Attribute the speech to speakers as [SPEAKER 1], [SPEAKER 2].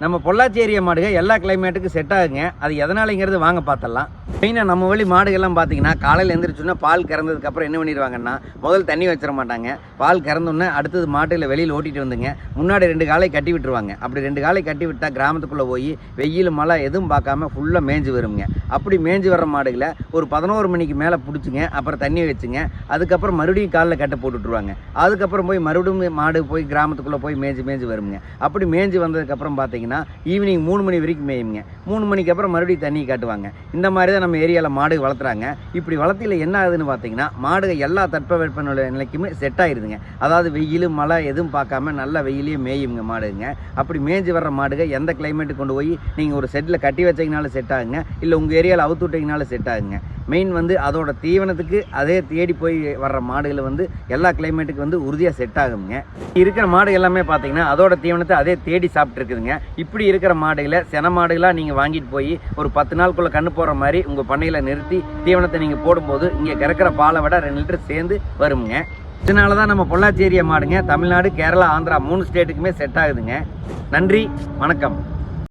[SPEAKER 1] நம்ம பொள்ளாச்சி ஏரியா மாடுகள் எல்லா கிளைமேட்டுக்கும் செட் ஆகுங்க. அது எதனாலங்கிறது வாங்க பார்த்தலாம். மெயினாக நம்ம வழி மாடுகள்லாம் பார்த்தீங்கன்னா காலையில் எழுந்திரிச்சோன்னா பால் கறந்ததுக்கப்புறம் என்ன பண்ணிடுவாங்கன்னா முதல் தண்ணி வச்சிட மாட்டாங்க. பால் கறந்தோன்னே அடுத்தது மாட்டுகளை வெளியில் ஓட்டிகிட்டு வந்துங்க முன்னாடி 2 காலை கட்டி விட்டுருவாங்க. அப்படி 2 காலை கட்டி விட்டால் கிராமத்துக்குள்ளே போய் வெயில் மழை எதுவும் பார்க்காம ஃபுல்லாக மேய்ஞ்சி வருங்க. அப்படி மேய்ஞ்சி வர்ற மாடுகளை ஒரு 11 மணிக்கு மேலே பிடிச்சிங்க, அப்புறம் தண்ணி வச்சுங்க, அதுக்கப்புறம் மறுபடியும் காலில் கட்ட போட்டுட்ருவாங்க. அதுக்கப்புறம் போய் மறுபடியும் மாடு போய் கிராமத்துக்குள்ளே போய் மேய்ஞ்சி வருங்க. அப்படி மேய்ஞ்சி வந்ததுக்கப்புறம் பார்த்தீங்கன்னா ஈவினிங் 3 மணி வரைக்கும் மேயுங்க. 3 மணிக்கு அப்புறம் மறுபடியும் தண்ணி காட்டுவாங்க. இந்த மாதிரி தான் நம்ம ஏரியாவில் மாடு வளர்த்துறாங்க. இப்படி வளர்த்தியில் என்ன ஆகுதுன்னு பார்த்தீங்கன்னா மாடுகள் எல்லா தட்பவெப்ப நிலைக்குமே செட் ஆகிடுதுங்க. அதாவது வெயில் மழை எதுவும் பார்க்காம நல்லா வெயிலையும் மேயுங்க மாடுங்க. அப்படி மேய்ஞ்சி வர்ற மாடுகள் எந்த கிளைமேட்டுக்கு கொண்டு போய் நீங்கள் ஒரு செட்டில் கட்டி வச்சிங்கனாலும் செட் ஆகுங்க, இல்லை உங்கள் ஏரியாவில் அவுத்து விட்டிங்கனாலும் செட் ஆகுங்க. மெயின் அதோட தீவனத்துக்கு அதே தேடி போய் வர்ற மாடுகளை எல்லா கிளைமேட்டுக்கு உறுதியாக செட் ஆகுங்க. இருக்கிற மாடு எல்லாமே பார்த்தீங்கன்னா அதோட தீவனத்தை அதே தேடி சாப்பிட்டு இருக்குதுங்க. இப்படி இருக்கிற மாடுகளை சென மாடுகளாக நீங்கள் வாங்கிட்டு போய் ஒரு 10 நாளுக்குள்ளே கண்ணு போடுற மாதிரி உங்கள் பண்ணையில் நிறுத்தி தீவனத்தை நீங்கள் போடும்போது இங்கே கறக்கிற பாலை விட 2 லிட்டர் சேர்ந்து வருங்க. இதனால தான் நம்ம பொள்ளாச்சி ஏரியா மாடுங்க தமிழ்நாடு, கேரளா, ஆந்திரா 3 ஸ்டேட்டுக்குமே செட் ஆகுதுங்க. நன்றி, வணக்கம்.